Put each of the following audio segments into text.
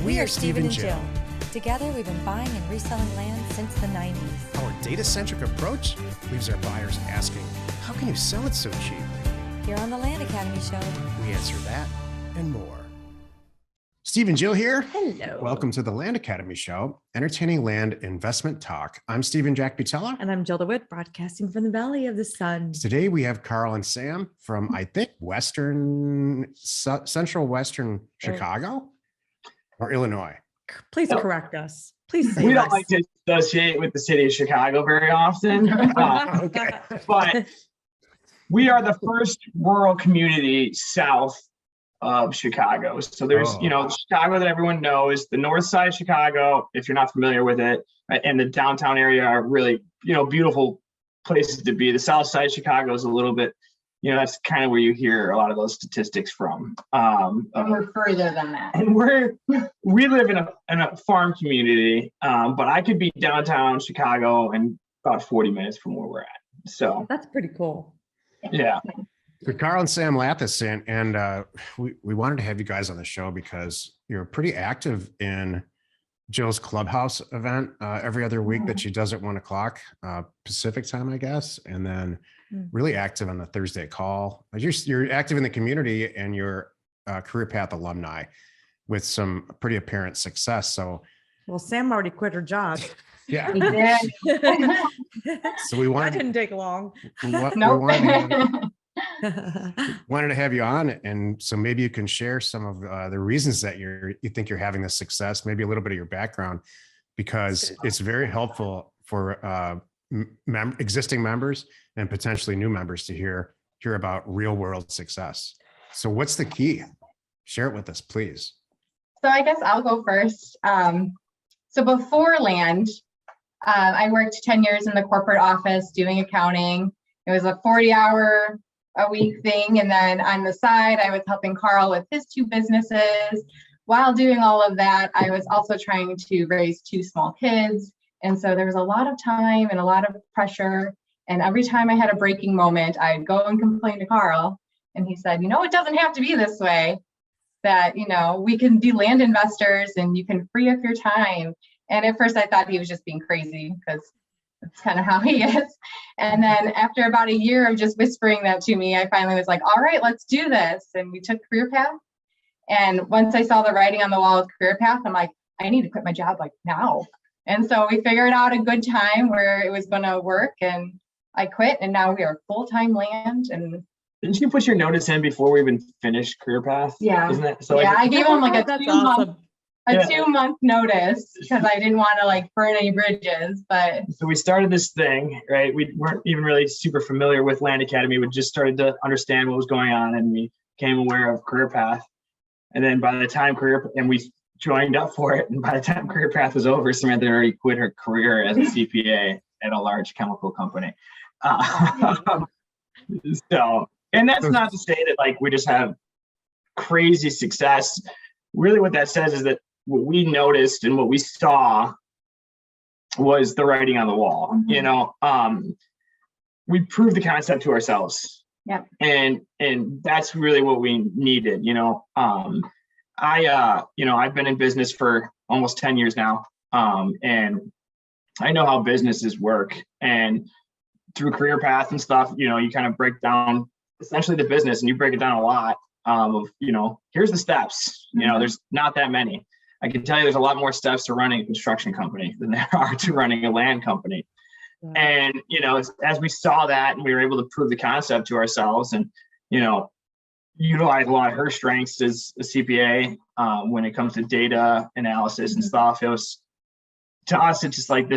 We are Steve and Jill. Together, we've been buying and reselling land since the 90s. Our data-centric approach leaves our buyers asking, how can you sell it so cheap? Here on the Land Academy Show, We answer that and more. Steve and Jill here. Hello. Welcome to the Land Academy Show, entertaining land investment talk. I'm Stephen Jack Butella. And I'm Jill DeWitt, broadcasting from the Valley of the Sun. Today we have Karl and Sam from, I think, central Western Chicago or Illinois. Please correct us. Please say we don't like to associate with the city of Chicago very often. Okay. But we are the first rural community south of Chicago. So there's, Chicago that everyone knows, the north side of Chicago, if you're not familiar with it, and the downtown area are really, beautiful places to be. The south side of Chicago is a little bit, that's kind of where you hear a lot of those statistics from. And we're further than that. And we live in a farm community, but I could be downtown Chicago in about 40 minutes from where we're at. So that's pretty cool. Yeah. So Karl and Sam Lathus, and we wanted to have you guys on the show because you're pretty active in Jill's clubhouse event every other week that she does at 1 o'clock Pacific time, I guess, and then really active on the Thursday call. You're active in the community and you're career path alumni with some pretty apparent success. So, well, Sam already quit her job. Yeah. He did. So we wanted That didn't take long. Wanted to have you on, and so maybe you can share some of the reasons that you think you're having this success, maybe a little bit of your background, because it's very helpful for existing members and potentially new members to hear about real world success. So what's the key? Share it with us, please. So I guess I'll go first. So before land, I worked 10 years in the corporate office doing accounting. It was a 40-hour-a-week thing. And then on the side, I was helping Karl with his 2 businesses. While doing all of that, I was also trying to raise 2 small kids. And so there was a lot of time and a lot of pressure. And every time I had a breaking moment, I'd go and complain to Karl. And he said, it doesn't have to be this way, that, we can be land investors and you can free up your time. And at first I thought he was just being crazy because that's kind of how he is. And then after about a year of just whispering that to me, I finally was like, all right, let's do this. And we took Career Path. And once I saw the writing on the wall with Career Path, I'm like, I need to quit my job like now. And so we figured out a good time where it was going to work, and I quit, and now we are full-time land. And didn't you put your notice in before we even finished Career Path? Yeah. Isn't that so? Yeah, I gave him like a That's 2-month awesome. 2-month notice because I didn't want to burn any bridges. But so we started this thing, right? We weren't even really super familiar with Land Academy. We just started to understand what was going on, and we became aware of Career Path. And then by the time we joined up for it, and by the time Career Path was over, Samantha already quit her career as a CPA at a large chemical company. So, and that's not to say that we just have crazy success. Really what that says is that what we noticed and what we saw was the writing on the wall. We proved the concept to ourselves. Yep. And that's really what we needed. I've been in business for almost 10 years now. And I know how businesses work, and through Career Path and stuff, you kind of break down essentially the business, and you break it down a lot of, here's the steps. There's not that many. I can tell you there's a lot more steps to running a construction company than there are to running a land company. Yeah. And, as we saw that, and we were able to prove the concept to ourselves, and, utilize a lot of her strengths as a CPA when it comes to data analysis and stuff. It was, to us, it's just like,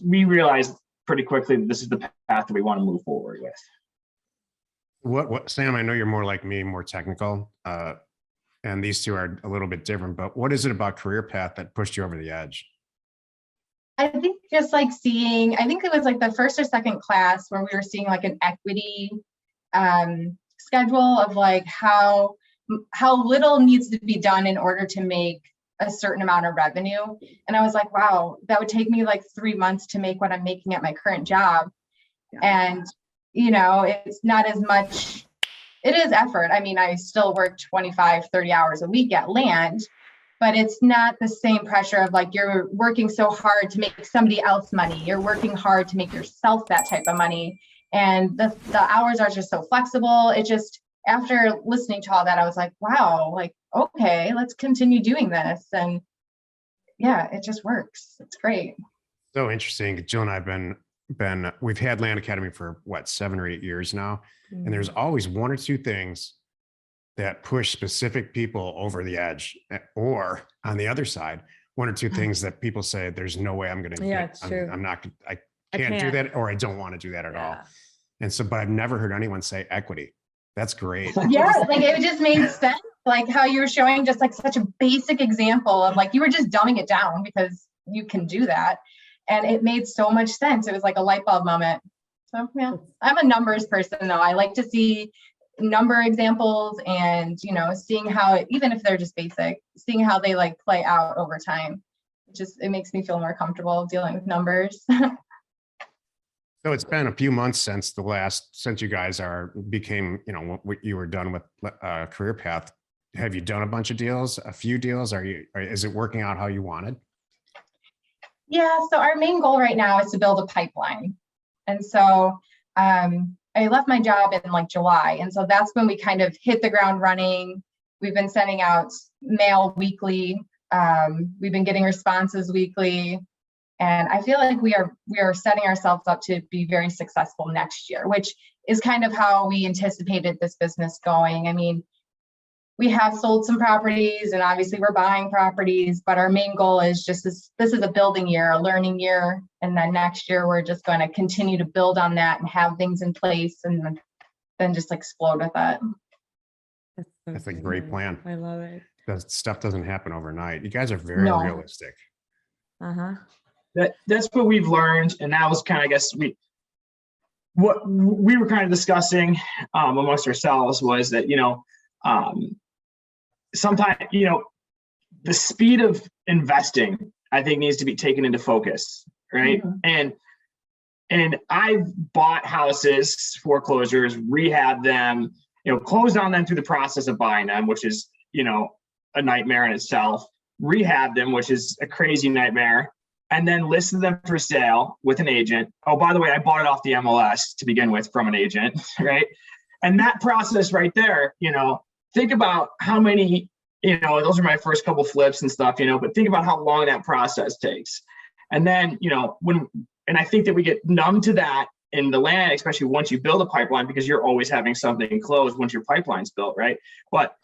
we realized pretty quickly that this is the path that we want to move forward with. What Sam, I know you're more like me, more technical, and these two are a little bit different, but what is it about Career Path that pushed you over the edge? I think just I think it was the first or second class where we were seeing an equity schedule of how little needs to be done in order to make a certain amount of revenue. And I was like, wow, that would take me 3 months to make what I'm making at my current job. Yeah. And, it's not as much, it is effort. I mean, I still work 25, 30 hours a week at land, but it's not the same pressure of like, you're working so hard to make somebody else money. You're working hard to make yourself that type of money. And the hours are just so flexible. It just, after listening to all that, I was like, wow, like, okay, let's continue doing this. And yeah, it just works. It's great. So interesting. Jill and I have we've had Land Academy for what, 7 or 8 years now. And there's always 1 or 2 things that push specific people over the edge, or on the other side, 1 or 2 things that people say, there's no way I'm going to, Yeah, it's true. I can't do that, or I don't want to do that at all. And so, but I've never heard anyone say equity. That's great. Yeah, like it just made sense. Like how you were showing just like such a basic example of like, you were just dumbing it down because you can do that. And it made so much sense. It was like a light bulb moment. So yeah, I'm a numbers person though. I like to see number examples and, you know, seeing how, even if they're just basic, seeing how they like play out over time. It makes me feel more comfortable dealing with numbers. So it's been a few months since you guys became, you know, what you were done with Career Path. Have you done a bunch of deals, a few deals? Is it working out how you wanted? Yeah, so our main goal right now is to build a pipeline. And so I left my job in like July. And so that's when we kind of hit the ground running. We've been sending out mail weekly. We've been getting responses weekly. And I feel like we are setting ourselves up to be very successful next year, which is kind of how we anticipated this business going. I mean, we have sold some properties and obviously we're buying properties, but our main goal is just this is a building year, a learning year. And then next year, we're just going to continue to build on that and have things in place and then just explode with it. That's a great plan. I love it. That stuff doesn't happen overnight. You guys are very realistic. That's what we've learned. And that was kind of, I guess, what we were kind of discussing amongst ourselves was that, you know, sometimes, you know, the speed of investing, I think, needs to be taken into focus, right? Mm-hmm. And I've bought houses, foreclosures, rehab them, you know, closed on them through the process of buying them, which is, you know, a nightmare in itself, rehab them, which is a crazy nightmare, and then listed them for sale with an agent. Oh, by the way, I bought it off the MLS to begin with from an agent, right? And that process right there, you know, think about how many, you know, those are my first couple flips and stuff, you know, but think about how long that process takes. And then, you know, and I think that we get numb to that in the land, especially once you build a pipeline, because you're always having something closed once your pipeline's built, right? But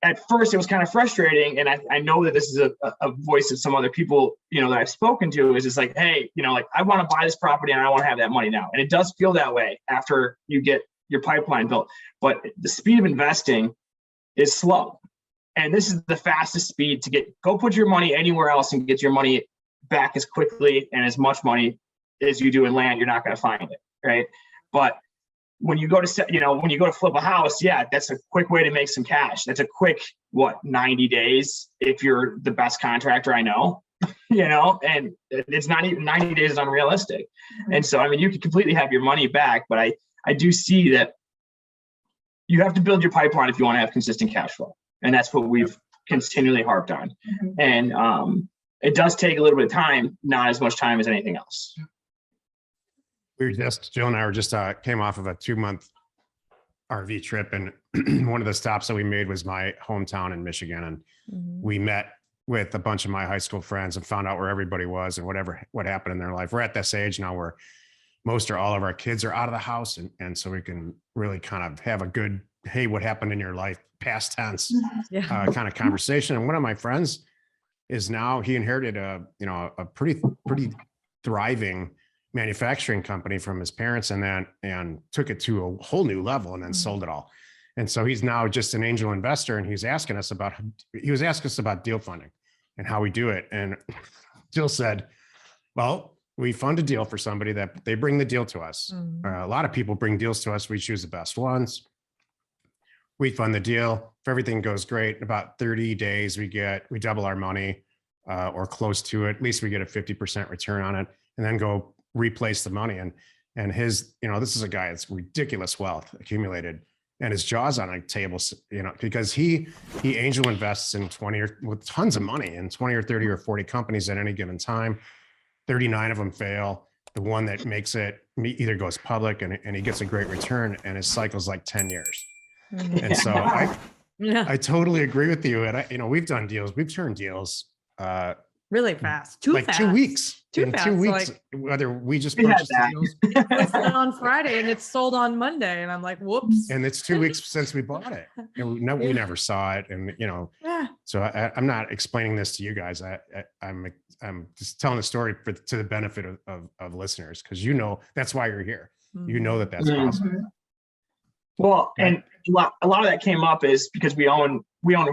at first it was kind of frustrating. And I know that this is a voice of some other people, you know, that I've spoken to, is just like, hey, you know, like I want to buy this property and I want to have that money now. And it does feel that way after you get your pipeline built, but the speed of investing is slow. And this is the fastest speed to go put your money anywhere else and get your money back as quickly and as much money as you do in land. You're not going to find it, right? But when you go to flip a house, yeah, that's a quick way to make some cash. That's a quick, 90 days if you're the best contractor I know, you know, and it's not even 90 days is unrealistic. And so, I mean, you could completely have your money back, but I do see that you have to build your pipeline if you want to have consistent cash flow. And that's what we've continually harped on. And it does take a little bit of time, not as much time as anything else. Jill and I were just came off of a 2-month RV trip, and one of the stops that we made was my hometown in Michigan. And we met with a bunch of my high school friends and found out where everybody was and what happened in their life. We're at this age now where most or all of our kids are out of the house. And so we can really kind of have a good, hey, what happened in your life, past tense kind of conversation. And one of my friends is now, he inherited a pretty thriving manufacturing company from his parents, and took it to a whole new level and then sold it all. And so he's now just an angel investor, and he was asking us about deal funding and how we do it. And Jill said, well, we fund a deal for somebody that they bring the deal to us. A lot of people bring deals to us. We choose the best ones. We fund the deal. If everything goes great, in about 30 days, we double our money or close to it. At least we get a 50% return on it, and then go replace the money. And his, this is a guy that's ridiculous wealth accumulated. and his jaw's on a table, because he angel invests in 20 or with tons of money in 20 or 30 or 40 companies at any given time. 39 of them fail. The one that makes it either goes public and he gets a great return, and his cycle's like 10 years. And so I totally agree with you. And we've done deals, we've turned deals Really fast. Too like fast. 2 weeks. Too In fast. 2 So, weeks, like, whether we just We had purchased the that. deals, it listed on Friday and it's sold on Monday. And I'm like, whoops. and it's 2 weeks since we bought it, and we never saw it. And Yeah. so I'm not explaining this to you guys. I'm just telling the story to the benefit of listeners, because that's why you're here. You know that that's Mhm. possible. Well, and a lot of that came up is because we own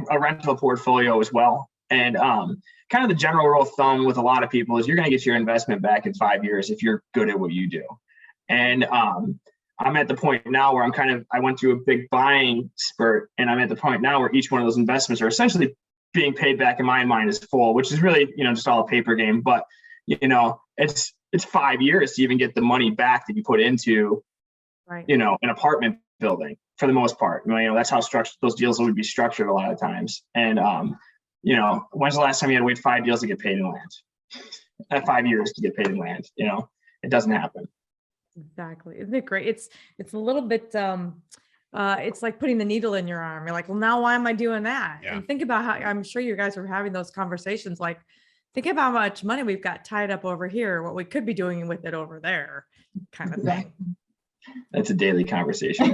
a rental portfolio as well. And kind of the general rule of thumb with a lot of people is you're going to get your investment back in 5 years if you're good at what you do. And I'm at the point now where I went through a big buying spurt, and I'm at the point now where each one of those investments are essentially being paid back in my mind as full, which is really, just all a paper game. But, it's 5 years to even get the money back that you put into, Right. an apartment building for the most part. That's how those deals would be structured a lot of times. And, when's the last time you had to wait 5 deals to get paid in land? 5 years to get paid in land, it doesn't happen. Exactly. Isn't it great? It's a little bit, it's like putting the needle in your arm. You're like, well, now why am I doing that? Yeah. And think about how, I'm sure you guys are having those conversations. Like, think about how much money we've got tied up over here, what we could be doing with it over there, kind of thing. That's a daily conversation.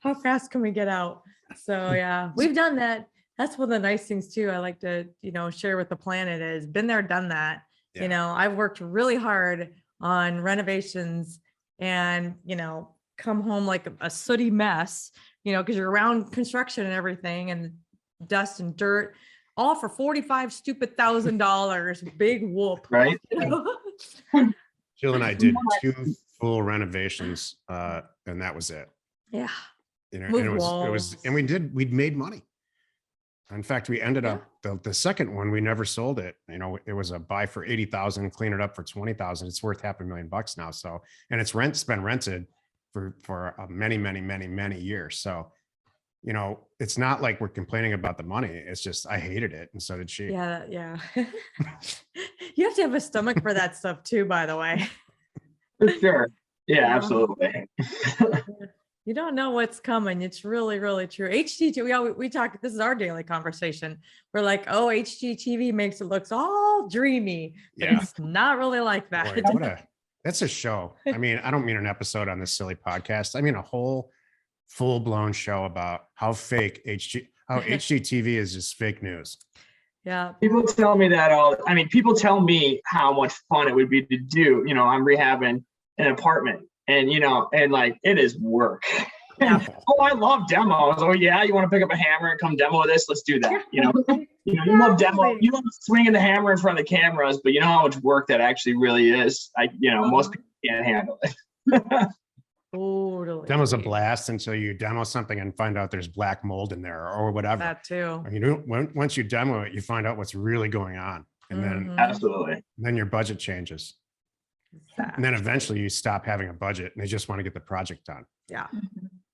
How fast can we get out? So yeah, we've done that. That's one of the nice things too. I like to, share with the planet is been there, done that. Yeah. I've worked really hard on renovations and, come home like a sooty mess, because you're around construction and everything and dust and dirt, all for $45,000. Big whoop. Right? Jill and I did 2 full renovations, and that was it. Yeah. And Move it was, walls. and we'd made money. In fact, we ended up the second one, we never sold it. It was a buy for 80,000, clean it up for 20,000. It's worth $500,000 now. So, and it's been rented for many, many, many, many years. So, it's not like we're complaining about the money. It's just, I hated it. And so did she. Yeah. Yeah. You have to have a stomach for that stuff too, by the way. For sure. Yeah, absolutely. You don't know what's coming. It's really, really true. HGTV, we talk, this is our daily conversation. We're like, oh, HGTV makes it looks all dreamy, but Yeah. it's not really like that. Boy, that's a show. I mean, I don't mean an episode on this silly podcast. I mean, a whole full-blown show about how fake HGTV is just fake news. Yeah. People tell me that people tell me how much fun it would be to do, I'm rehabbing an apartment and, and like, it is work. Yeah. Oh, I love demos. Oh yeah. You want to pick up a hammer and come demo this? Let's do that. You love demo. You love swinging the hammer in front of the cameras, but you know how much work that actually really is. Most people can't handle it. Totally. Demo's a blast until you demo something and find out there's black mold in there or whatever. That too. Once you demo it, you find out what's really going on, and Mhm. Absolutely. then your budget changes, and then eventually you stop having a budget and they just want to get the project done. Yeah.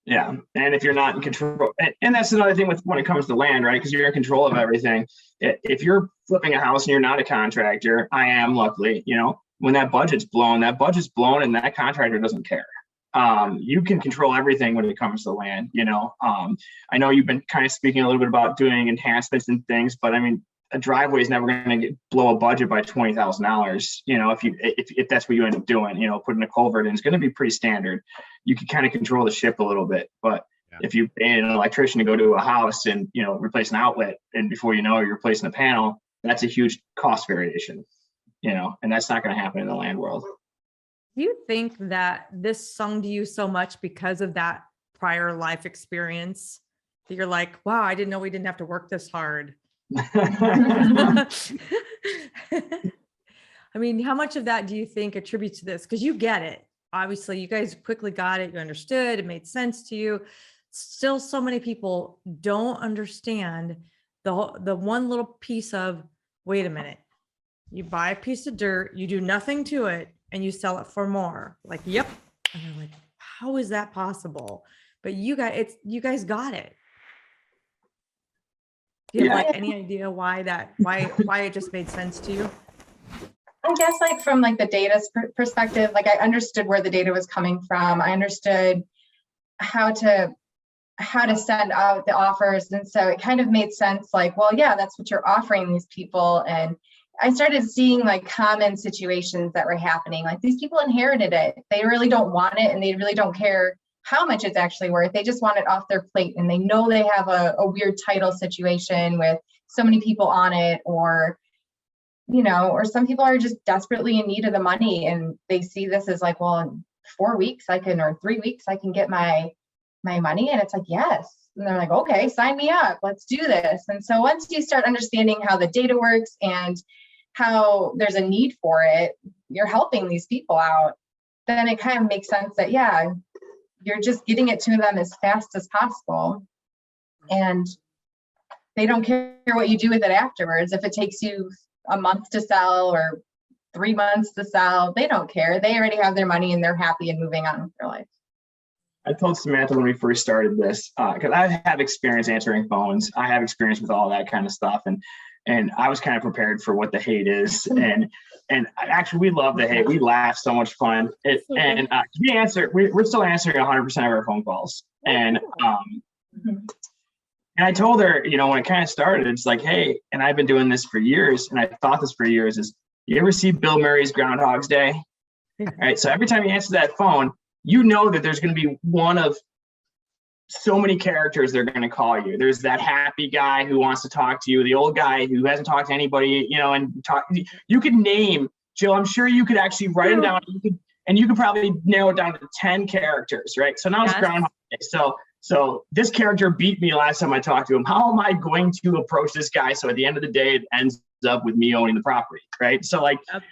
Yeah. And if you're not in control, and that's another thing when it comes to land, right? Because you're in control of everything. If you're flipping a house and you're not a contractor, I am luckily, when that budget's blown and that contractor doesn't care. You can control everything when it comes to land, I know you've been kind of speaking a little bit about doing enhancements and things, but I mean, a driveway is never going to blow a budget by $20,000. If that's what you end up doing, putting a culvert in is going to be pretty standard. You can kind of control the ship a little bit, but if you pay an electrician to go to a house and, replace an outlet, and before you know it, you're replacing the panel, that's a huge cost variation, and that's not going to happen in the land world. Do you think that this sung to you so much because of that prior life experience that you're like, wow, I didn't know we didn't have to work this hard? I mean, how much of that do you think attributes to this? Because you get it. Obviously, you guys quickly got it. You understood. It made sense to you. Still, so many people don't understand the one little piece of, wait a minute, you buy a piece of dirt, you do nothing to it, and you sell it for more. Like, yep, And they're like, how is that possible? But you guys got it. Do you have Yeah. like any idea why it just made sense to you? I guess like from like the data perspective, like I understood where the data was coming from. I understood how to send out the offers. And so it kind of made sense, like, well, yeah, that's what you're offering these people. And I started seeing like common situations that were happening. Like these people inherited it. They really don't want it, and they really don't care how much it's actually worth. They just want it off their plate, and they know they have a weird title situation with so many people on it, or or some people are just desperately in need of the money, and they see this as like, well, in 4 weeks or 3 weeks I can get my money. And it's like, yes. And they're like, okay, sign me up, let's do this. And so once you start understanding how the data works and how there's a need for it, you're helping these people out, then it kind of makes sense that, yeah, you're just getting it to them as fast as possible. And they don't care what you do with it afterwards. If it takes you a month to sell or 3 months to sell, they don't care. They already have their money and they're happy and moving on with their life. I told Samantha when we first started this, because I have experience answering phones. I have experience with all that kind of stuff. And I was kind of prepared for what the hate is. And actually, we love the hate. We laugh, so much fun. We're still answering 100% of our phone calls. And I told her, when it kind of started, it's like, hey, and I've been doing this for years, and I've thought this for years, is you ever see Bill Murray's Groundhog's Day? All right. So every time you answer that phone, that there's going to be one of so many characters they're going to call you. There's that happy guy who wants to talk to you, the old guy who hasn't talked to anybody, and talk. You could name, Jill, I'm sure you could actually write them down. You could probably narrow it down to 10 characters, right? So now it's Groundhog Day. So this character beat me last time I talked to him. How am I going to approach this guy so at the end of the day it ends up with me owning the property, right? So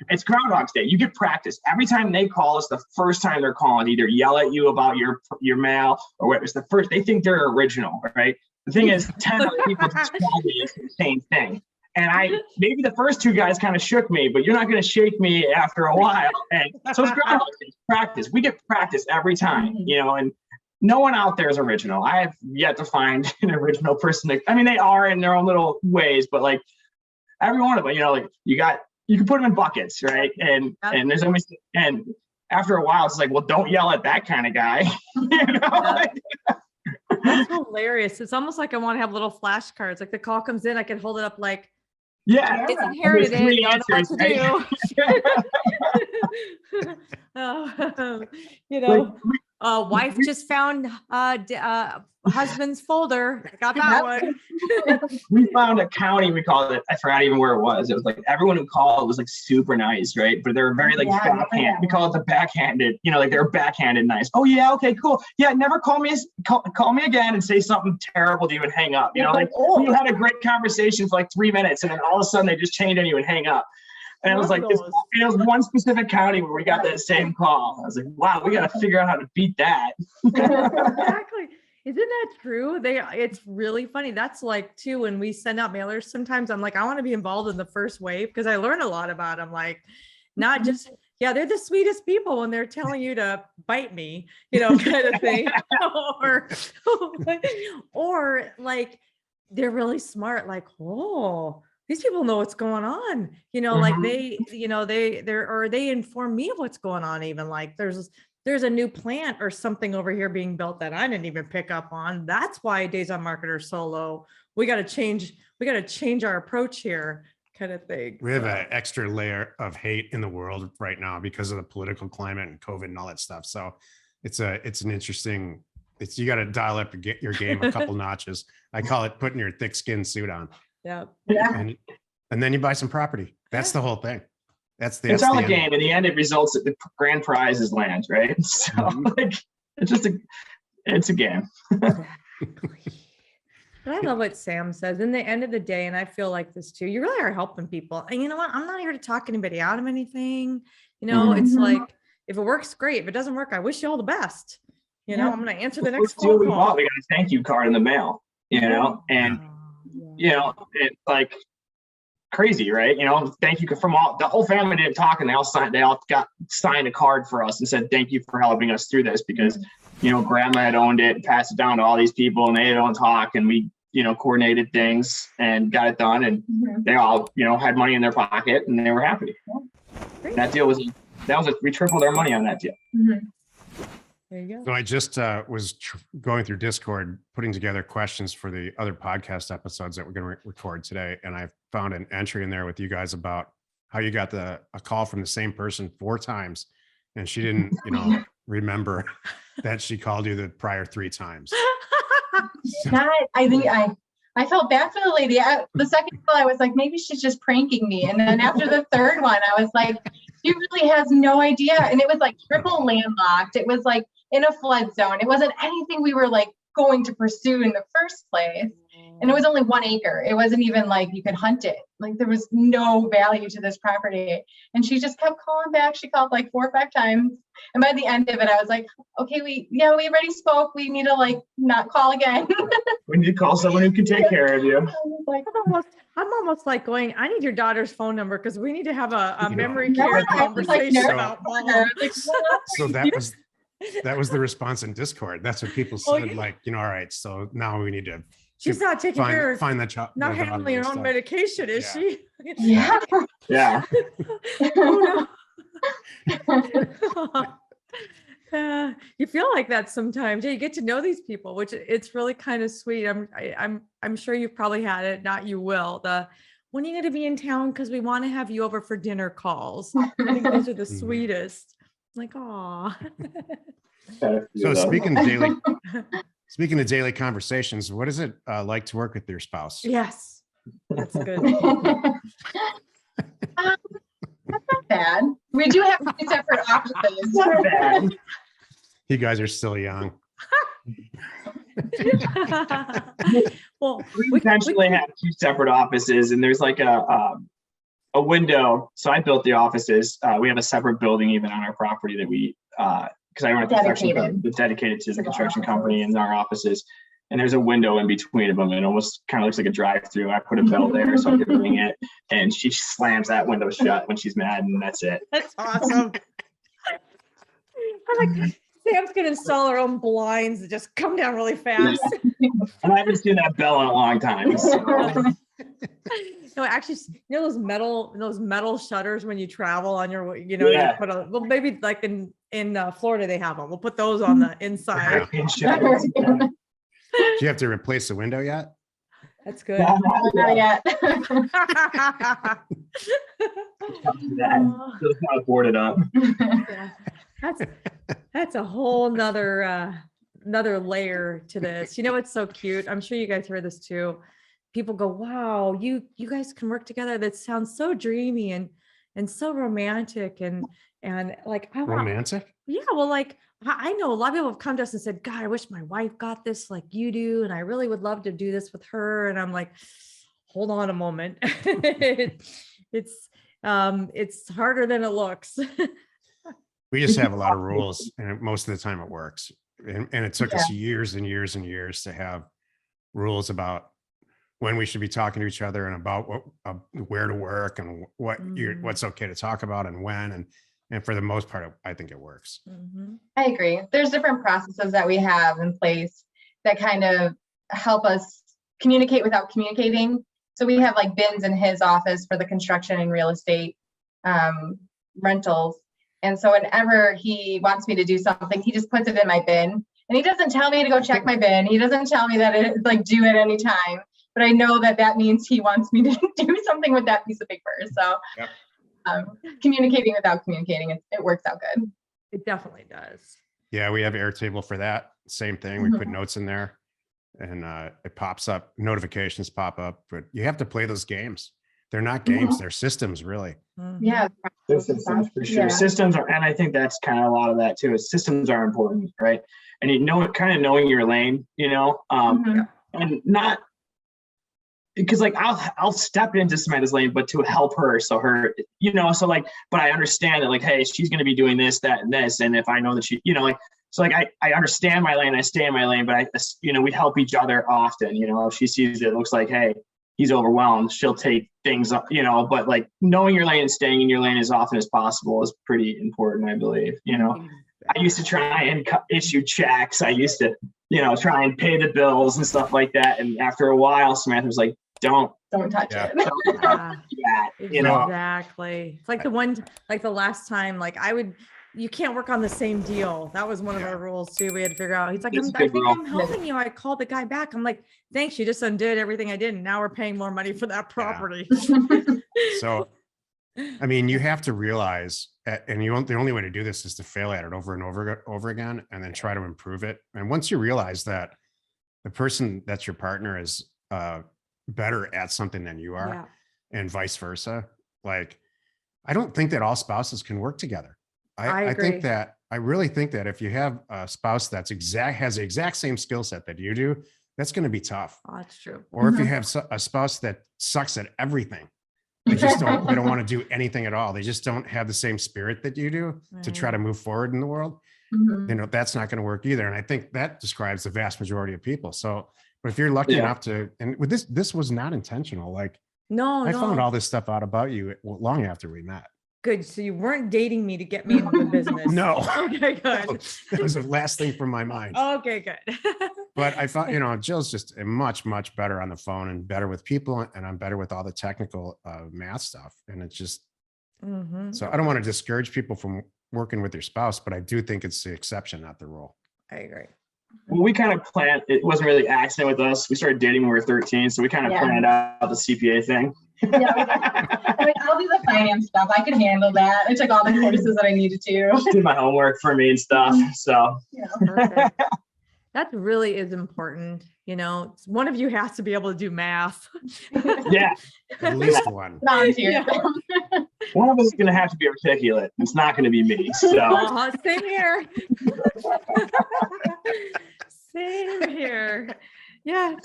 it's Groundhog's Day. You get practice. Every time they call us, the first time they're calling, either yell at you about your mail or what was the first, they think they're original, right? The thing is, 10 other people just called me the same thing. And maybe the first 2 guys kind of shook me, but you're not going to shake me after a while. And so it's Groundhog's Day, practice. We get practice every time, and no one out there is original. I have yet to find an original person. They are in their own little ways, but like every one of them, you can put them in buckets, right? And there's always, and after a while, it's like, well, don't yell at that kind of guy. That's hilarious. It's almost like I want to have little flashcards. Like the call comes in, I can hold it up like, yeah, it's inherited. Three I don't know answers, what to do. Wife just found husband's folder. I got that one. We found a county, we called it, I forgot even where it was. It was like everyone who called was like super nice, right? But they were very backhand. We call it the backhanded, like they're backhanded nice. Oh yeah, okay, cool. Yeah, never call me again and say something terrible to you and hang up. You had a great conversation for like 3 minutes and then all of a sudden they just change on you and hang up. And it was like, it was one specific county where we got that same call. I was like, wow, we got to figure out how to beat that. Exactly. Isn't that true? It's really funny. That's like too, when we send out mailers, sometimes I'm like, I want to be involved in the first wave because I learn a lot about them. Like, not just, they're the sweetest people when they're telling you to bite me, kind of thing. or like, they're really smart. Like, oh, these people know what's going on, like they inform me of what's going on. Even like there's a new plant or something over here being built that I didn't even pick up on. That's why days on market are so low. We got to change our approach here, kind of thing. We have an extra layer of hate in the world right now because of the political climate and COVID and all that stuff. So it's an interesting, you got to dial up your game a couple notches. I call it putting your thick skin suit on. Yeah. And then you buy some property. That's the whole thing. It's all a game. In the end, it results that the grand prize is land, right? So it's a game. But I love what Sam says. In the end of the day, and I feel like this too, you really are helping people. And you know what? I'm not here to talk anybody out of anything. It's like, if it works, great. If it doesn't work, I wish you all the best. I'm going to answer the next phone call. We got a thank you card in the mail, and it's like, crazy, right? You know, thank you from the whole family didn't talk, and they all signed a card for us and said, thank you for helping us through this, because, you know, grandma had owned it, passed it down to all these people, and they don't talk, and we, you know, coordinated things and got it done, and they all, you know, had money in their pocket and they were happy. That deal we tripled our money on that deal. There you go. So I just was going through Discord, putting together questions for the other podcast episodes that we're going to record today. And I found an entry in there with you guys about how you got a call from the same person 4 times. And she didn't, you know, remember that she called you the prior 3 times. I felt bad for the lady. The second call, I was like, maybe she's just pranking me. And then after the third one, I was like, she really has no idea. And it was like triple landlocked. It was like in a flood zone. It wasn't anything we were like going to pursue in the first place. And it was only 1 acre. It wasn't even like you could hunt it. Like there was no value to this property. And she just kept calling back. She called like 4 or 5 times. And by the end of it, I was like, okay, we already spoke. We need to like not call again. We need to call someone who can take care of you. I was like, I'm almost like going, I need your daughter's phone number because we need to have a You memory know, care I was like, conversation nervous about for mom. her. Like, So that was the response in Discord. That's what people Oh, said, yeah. like, you know, all right, so now we need to She's not taking care of, find the child. not handling her own medication, is Yeah. she? yeah. Yeah. Oh, no. You feel like that sometimes. Yeah, you get to know these people, which it's really kind of sweet. I'm sure you've probably had it. Not you will. When are you going to be in town? Because we want to have you over for dinner calls. I think those are the Mhm. sweetest. Like, aw. So speaking of daily conversations, what is it like to work with your spouse? Yes, that's good. That's not bad. We do have 2 separate offices. Not bad. You guys are still young. Well, We essentially have 2 separate offices, and there's like a window. So I built the offices. We have a separate building even on our property that we, because I run a construction company that's dedicated to the construction company and our offices. And there's a window in between of them. It almost kind of looks like a drive-through. I put a bell there so I can ring it, and she slams that window shut when she's mad, and that's it. That's awesome. I'm like, Sam's gonna install her own blinds that just come down really fast. And I haven't seen that bell in a long time. So. No, actually, you know those metal shutters when you travel on your, you Yeah. put well, maybe like in Florida they have them. We'll put those on the inside. Do you have to replace the window yet? That's good. Not yet. Just not boarded up. Yeah. That's a whole nother layer to this. You know what's so cute? I'm sure you guys hear this too. People go, wow, you guys can work together. That sounds so dreamy and so romantic and like I want. Romantic? Yeah, well, like I know a lot of people have come to us and said, God, I wish my wife got this like you do, and I really would love to do this with her. And I'm like, hold on a moment. It's harder than it looks. We just have a lot of rules, and most of the time it works. And it took us years and years and years to have rules about when we should be talking to each other and about where to work and what's okay to talk about and when. And for the most part, I think it works. Mm-hmm. I agree. There's different processes that we have in place that kind of help us communicate without communicating. So we have like bins in his office for the construction and real estate rentals. And so whenever he wants me to do something, he just puts it in my bin. And he doesn't tell me to go check my bin. He doesn't tell me that it's like due at any time. But I know that means he wants me to do something with that piece of paper. So communicating without communicating, it works out good. It definitely does. Yeah, we have Airtable for that. Same thing. We put notes in there and it pops up, notifications pop up, but you have to play those games. They're not games, they're systems, really. Mhm. Yeah. Systems for sure. Systems are, and I think that's kind of a lot of that too. Is systems are important, right? And you know, kind of knowing your lane, and not because like I'll step into Samantha's lane, but to help her, so her, so like, but I understand that like, hey, she's going to be doing this, that, and this, and if I know that she, so like I understand my lane, I stay in my lane, but we help each other often. If she sees it looks like, hey, he's overwhelmed, she'll take things up, but like knowing your lane and staying in your lane as often as possible is pretty important, I believe. I used to try and issue checks. I used to, try and pay the bills and stuff like that. And after a while, Samantha was like, don't touch Yeah. it. touch that, Exactly. It's like the last time, like you can't work on the same deal. That was one of our rules too. We had to figure out. He's like, That's a I good think rule. I'm helping you. I called the guy back. I'm like, thanks. You just undid everything I did. And now we're paying more money for that property. So, I mean, you have to realize, and the only way to do this is to fail at it over and over again, and then try to improve it. And once you realize that the person that's your partner is better at something than you are, and vice versa, like, I don't think that all spouses can work together. I think that, I really think that if you have a spouse that's has the exact same skill set that you do, that's going to be tough. Oh, that's true. Or if you have a spouse that sucks at everything, they just don't want to do anything at all. They just don't have the same spirit that you do to try to move forward in the world. That's not going to work either. And I think that describes the vast majority of people. So, but if you're lucky enough to, and with this was not intentional. Like, I found all this stuff out about you long after we met. Good. So you weren't dating me to get me into the business. No. Okay, good. That was the last thing from my mind. Okay, good. But I found, Jill's just much, much better on the phone and better with people. And I'm better with all the technical math stuff. And it's just, so I don't want to discourage people from working with your spouse, but I do think it's the exception, not the rule. I agree. Well, we kind of planned, it wasn't really an accident with us. We started dating when we were 13. So we kind of planned out the CPA thing. I'll do the finance stuff. I can handle that. I took all the courses that I needed to. Did my homework for me and stuff. So Perfect. That really is important. One of you has to be able to do math. yeah, At least one. Volunteer. one of us is going to have to be articulate. It's not going to be me. So Same here. Same here. Yeah.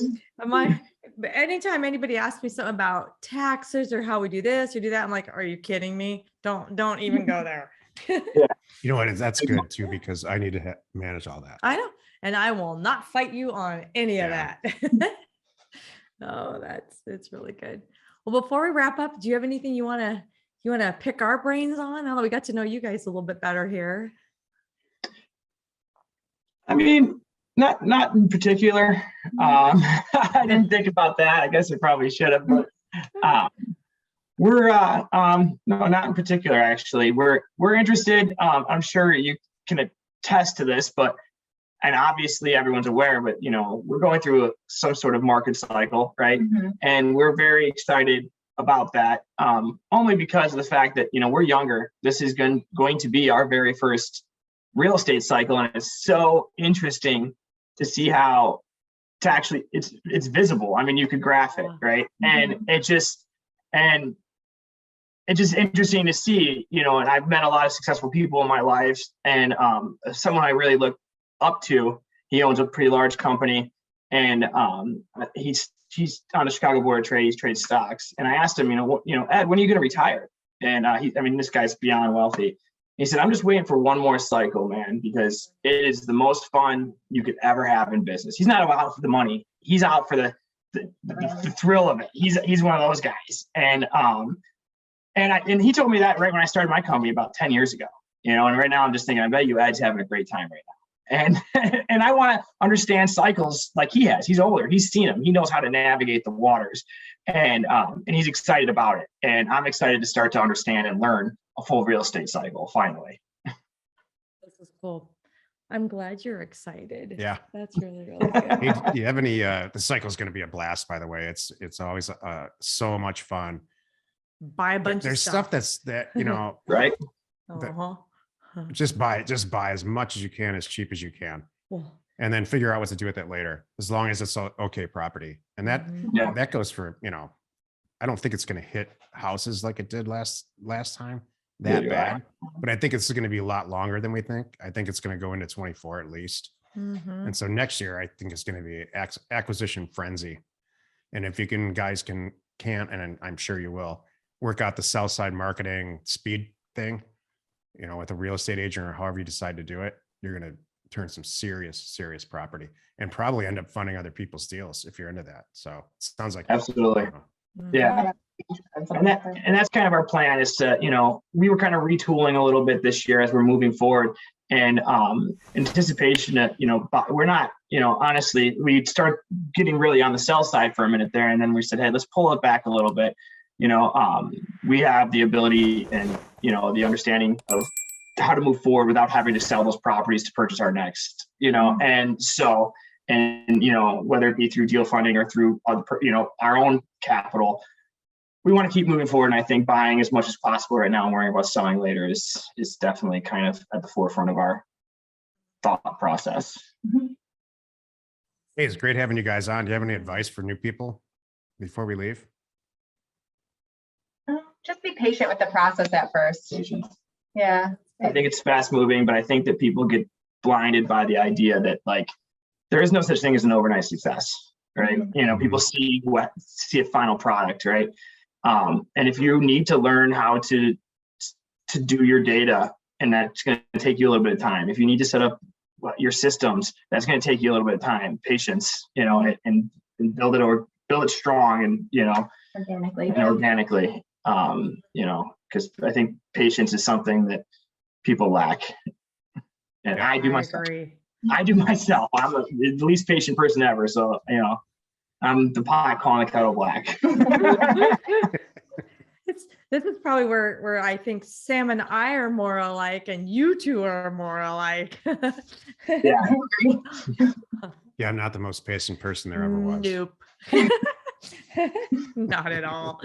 Anytime anybody asks me something about taxes or how we do this or do that, I'm like, are you kidding me? Don't even go there. You know what? That's good too, because I need to manage all that. I know. And I will not fight you on any of that. Oh, it's really good. Well, before we wrap up, do you have anything you want to pick our brains on? Now that we got to know you guys a little bit better here. I mean, not in particular. I didn't think about that. I guess I probably should have, but we're no, not in particular, actually. We're interested. I'm sure you can attest to this, and obviously everyone's aware, but we're going through some sort of market cycle, right? And we're very excited about that, only because of the fact that we're younger. This is going to be our very first real estate cycle, and it's so interesting to see how it's visible. I mean, you could graph it, right? And it's just interesting to see, and I've met a lot of successful people in my life, and someone I really look up to, he owns a pretty large company, and he's on the Chicago Board of Trade. He trades stocks, and I asked him, Ed, when are you going to retire? And this guy's beyond wealthy. He said, I'm just waiting for one more cycle, man, because it is the most fun you could ever have in business. He's not out for the money. He's out for the thrill of it. He's one of those guys. And he told me that right when I started my company about 10 years ago, and right now I'm just thinking, I bet you Ed's having a great time right now. And I want to understand cycles like he has. He's older. He's seen them. He knows how to navigate the waters, and he's excited about it. And I'm excited to start to understand and learn a full real estate cycle finally. This is cool. I'm glad you're excited. Yeah. That's really, really good. Hey, do you have any, the cycle is going to be a blast, by the way. It's always so much fun. Buy a bunch There's of stuff. Right. Just buy as much as you can, as cheap as you can. Well, and then figure out what to do with it later, as long as it's okay property. And that goes for, I don't think it's going to hit houses like it did last time that bad, but I think it's going to be a lot longer than we think. I think it's going to go into 24 at least. And so next year, I think it's going to be acquisition frenzy. And if you can't, and I'm sure you will, work out the sell side marketing speed thing, with a real estate agent or however you decide to do it, you're going to turn some serious property and probably end up funding other people's deals if you're into that. So it sounds like Absolutely. Mhm. Yeah. And that's kind of our plan is to, we were kind of retooling a little bit this year as we're moving forward, and anticipation that, but we're not, honestly, we start getting really on the sell side for a minute there. And then we said, hey, let's pull it back a little bit. We have the ability and, the understanding of how to move forward without having to sell those properties to purchase our next, and so, whether it be through deal funding or through, our own capital, we want to keep moving forward. And I think buying as much as possible right now and worrying about selling later is definitely kind of at the forefront of our thought process. Hey, it's great having you guys on. Do you have any advice for new people before we leave? Just be patient with the process at first. Patience. Yeah. I think it's fast moving, but I think that people get blinded by the idea that there is no such thing as an overnight success, right? People see a final product, right? And if you need to learn how to do your data, and that's going to take you a little bit of time. If you need to set up your systems, that's going to take you a little bit of time, patience, and build it strong and, organically, because I think patience is something that people lack. And I do myself. I do myself. I'm the least patient person ever. So, I'm the pot calling the kettle black. This is probably where I think Sam and I are more alike and you two are more alike. Yeah. Yeah, I'm not the most patient person there ever was. Nope. Not at all.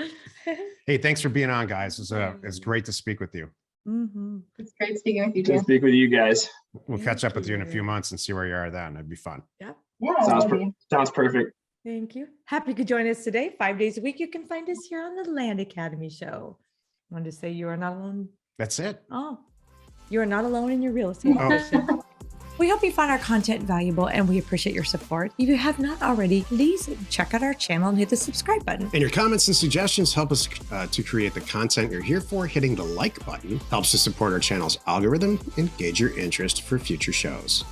Hey, thanks for being on, guys. It's great to speak with you. Mm-hmm. It's great speaking with you, Good to Dan. speak with you guys. We'll catch up with you in a you. few months and see where you are then. It'd be fun. Yeah, Sounds perfect. Thank you. Happy you could join us today. 5 days a week, you can find us here on the Land Academy Show. I wanted to say you are not alone. That's it. Oh, you are not alone in your real estate Oh. ambition. We hope you found our content valuable and we appreciate your support. If you have not already, please check out our channel and hit the subscribe button. And your comments and suggestions help us to create the content you're here for. Hitting the like button helps to support our channel's algorithm and gauge your interest for future shows.